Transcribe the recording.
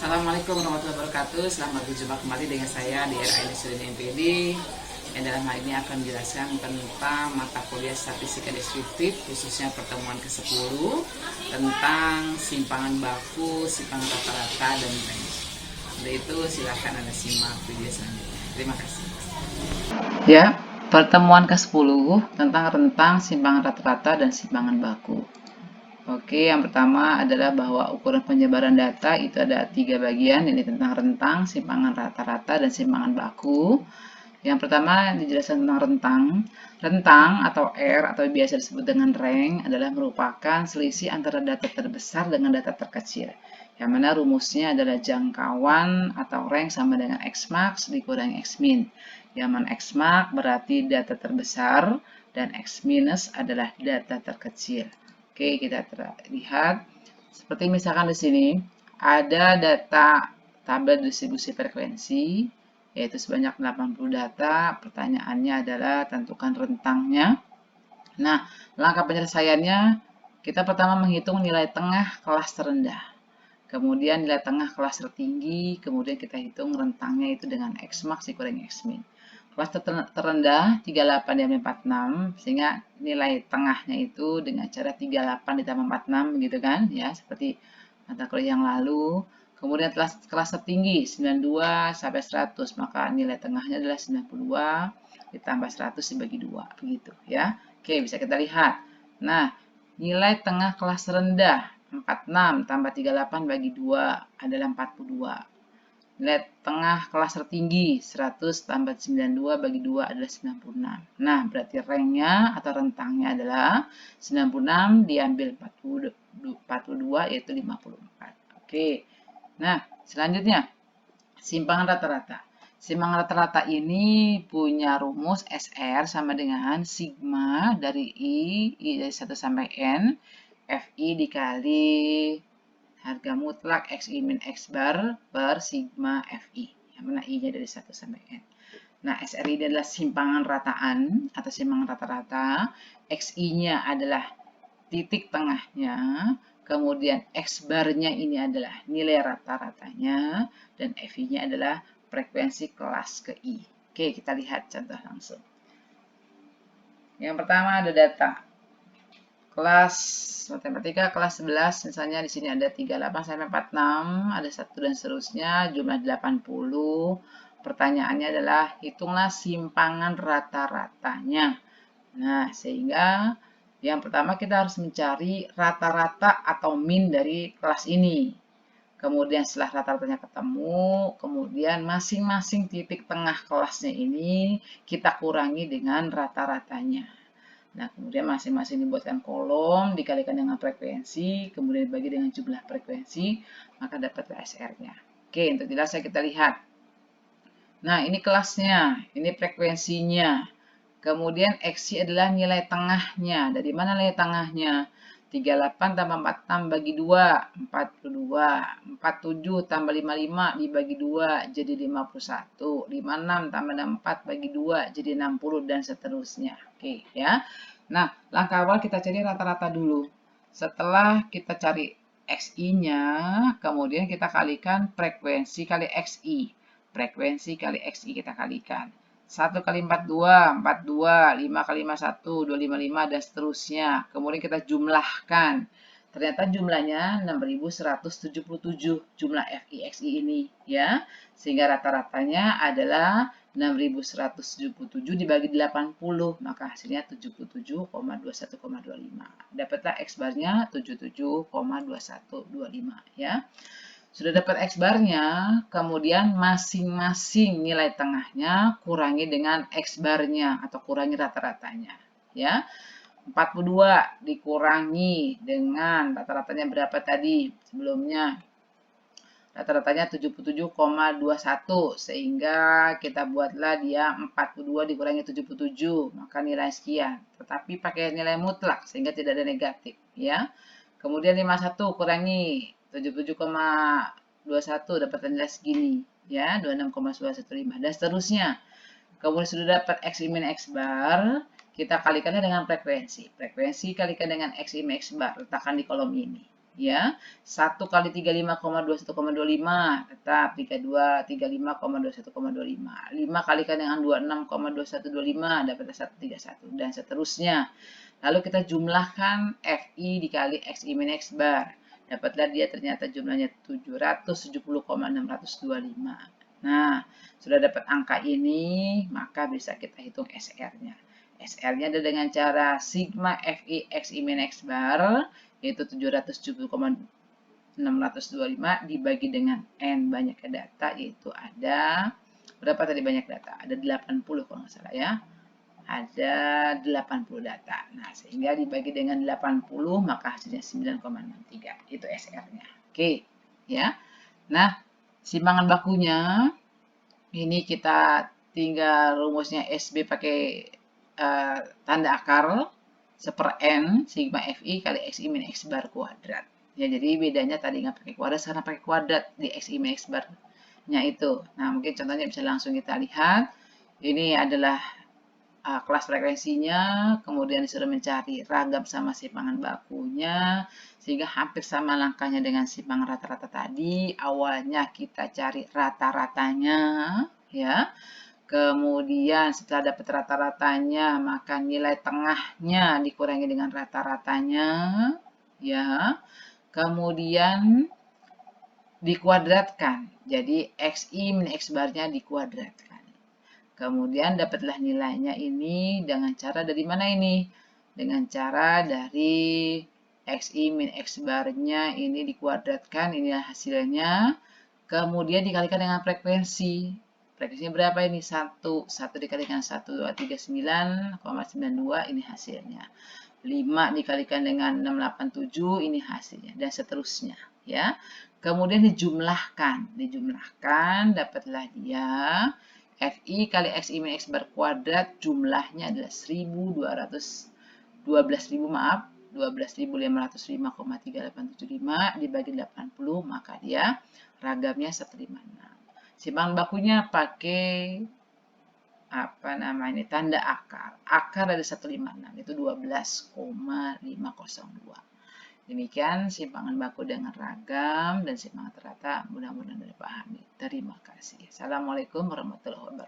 Assalamualaikum warahmatullahi wabarakatuh. Selamat berjumpa kembali dengan saya di RAIN Student MPD, yang dalam hal ini akan menjelaskan tentang mata kuliah statistika deskriptif, khususnya pertemuan ke-10 tentang simpangan baku, simpangan rata-rata, dan range. Untuk itu silahkan Anda simak video selanjutnya. Terima kasih. Ya, pertemuan ke-10 tentang rentang, simpangan rata-rata, dan simpangan baku. Oke, yang pertama adalah bahwa ukuran penyebaran data itu ada 3 bagian, ini tentang rentang, simpangan rata-rata, dan simpangan baku. Yang pertama dijelaskan tentang rentang. Rentang atau R atau biasa disebut dengan range adalah merupakan selisih antara data terbesar dengan data terkecil. Yang mana rumusnya adalah jangkauan atau range sama dengan Xmax dikurangi Xmin. Yang mana Xmax berarti data terbesar dan Xminus adalah data terkecil. Oke, kita lihat seperti misalkan di sini ada data tabel distribusi frekuensi yaitu sebanyak 80 data. Pertanyaannya adalah tentukan rentangnya. Nah, langkah penyelesaiannya kita pertama menghitung nilai tengah kelas terendah. Kemudian nilai tengah kelas tertinggi, kemudian kita hitung rentangnya itu dengan Xmax dikurangi Xmin. Kelas terendah 38 diambil 46, sehingga nilai tengahnya itu dengan cara 38 ditambah 46 gitu kan, ya, seperti mata kuliah yang lalu. Kemudian kelas tertinggi 92 sampai 100, maka nilai tengahnya adalah 92 ditambah 100 dibagi 2, begitu ya. Oke, bisa kita lihat. Nah, nilai tengah kelas rendah 46 tambah 38 bagi 2 adalah 42. Nilai tengah kelas tertinggi 100 tambah 92 bagi 2 adalah 96. Nah, berarti range-nya atau rentangnya adalah 96 diambil 42 yaitu 54. Oke. Nah, selanjutnya simpangan rata-rata. Simpangan rata-rata ini punya rumus SR sama dengan sigma dari I dari 1 sampai N, FI dikali harga mutlak XI min X bar per sigma FI. Yang mana I-nya dari 1 sampai N. Nah, SR ini adalah simpangan rataan atau simpangan rata-rata. XI-nya adalah titik tengahnya. Kemudian X bar-nya ini adalah nilai rata-ratanya. Dan FI-nya adalah frekuensi kelas ke I. Oke, kita lihat contoh langsung. Yang pertama ada data. Kelas matematika kelas 11, misalnya di sini ada 38 sampai 46, ada 1 dan seterusnya, jumlah 80. Pertanyaannya adalah hitunglah simpangan rata-ratanya. Nah, sehingga yang pertama kita harus mencari rata-rata atau min dari kelas ini. Kemudian setelah rata-ratanya ketemu, kemudian masing-masing titik tengah kelasnya ini kita kurangi dengan rata-ratanya. Nah, kemudian masing-masing dibuatkan kolom, dikalikan dengan frekuensi, kemudian dibagi dengan jumlah frekuensi, maka dapat SR-nya. Oke, untuk jelasnya kita lihat. Nah, ini kelasnya, ini frekuensinya. Kemudian XY adalah nilai tengahnya. Dari mana nilai tengahnya? 38 tambah 46 bagi 2, 42. 47 tambah 55 dibagi 2, jadi 51. 56 tambah 64 bagi 2, jadi 60, dan seterusnya. Oke, ya. Nah, langkah awal kita cari rata-rata dulu. Setelah kita cari XI-nya, kemudian kita kalikan frekuensi kali XI. Frekuensi kali XI kita kalikan. 1 kali 42, 42, 5 kali 51, 255, dan seterusnya. Kemudian kita jumlahkan. Ternyata jumlahnya 6177 jumlah FIXI ini, ya. Sehingga rata-ratanya adalah 6177 dibagi 80, maka hasilnya 77,21,25. Dapatlah X barnya 77,2125, ya. Sudah dapat X barnya, kemudian masing-masing nilai tengahnya kurangi dengan X barnya atau kurangi rata-ratanya. Ya, 42 dikurangi dengan rata-ratanya berapa tadi sebelumnya? Rata-ratanya 77,21, sehingga kita buatlah dia 42 dikurangi 77, maka nilai sekian. Tetapi pakai nilai mutlak sehingga tidak ada negatif, ya. Kemudian 51 kurangi 77,21 dapat nilai segini, ya, 26,215, dan seterusnya. Kemudian sudah dapat X min X bar, kita kalikannya dengan frekuensi. Frekuensi kalikan dengan X min X bar, letakkan di kolom ini. ya. 1 kali 35,21,25 tetap 35,21,25. 5 kalikan dengan 26,2125 dapatlah 131 dan seterusnya. Lalu kita jumlahkan FI dikali XI min X bar. Dapatlah dia ternyata jumlahnya 770,625. Nah, sudah dapat angka ini, maka bisa kita hitung SR-nya. SR-nya ada dengan cara sigma FI XI min X bar, yaitu 770,625 dibagi dengan N banyaknya data, yaitu ada, berapa tadi banyak data? Ada 80 kalau nggak salah ya. Ada 80 data. Nah, sehingga dibagi dengan 80, maka hasilnya 9,63. Itu SR-nya. Oke, ya. Nah, simpangan bakunya ini kita tinggal rumusnya SB pakai tanda akar 1/n sigma FI kali XI min X bar kuadrat. Ya, jadi bedanya tadi nggak pakai kuadrat, sekarang pakai kuadrat di XI min X bar-nya itu. Nah, mungkin contohnya bisa langsung kita lihat. Ini adalah kelas frekuensinya, kemudian disuruh mencari ragam sama simpangan bakunya, sehingga hampir sama langkahnya dengan simpangan rata-rata tadi. Awalnya kita cari rata-ratanya, ya. Kemudian setelah dapat rata-ratanya, maka nilai tengahnya dikurangi dengan rata-ratanya, ya. Kemudian dikuadratkan. Jadi XI min X barnya dikuadratkan. Kemudian dapatlah nilainya ini dengan cara dari mana ini? Dengan cara dari XI min X barnya ini dikuadratkan, inilah hasilnya. Kemudian dikalikan dengan frekuensi. Frekuensinya berapa ini? 1. 1 dikalikan 1,239,92, ini hasilnya. 5 dikalikan dengan 687, ini hasilnya. Dan seterusnya, ya. Kemudian dijumlahkan. Dijumlahkan, dapatlah dia FI kali XI min X bar kuadrat, jumlahnya adalah 12.505,3875 dibagi 80, maka dia ragamnya 156. Simpangan bakunya pakai tanda akar. Akar dari 156 itu 12,502. Demikian simpangan baku dengan ragam dan simpangan rata, mudah-mudahan dipahami. Terima kasih. Assalamualaikum warahmatullahi wabarakatuh.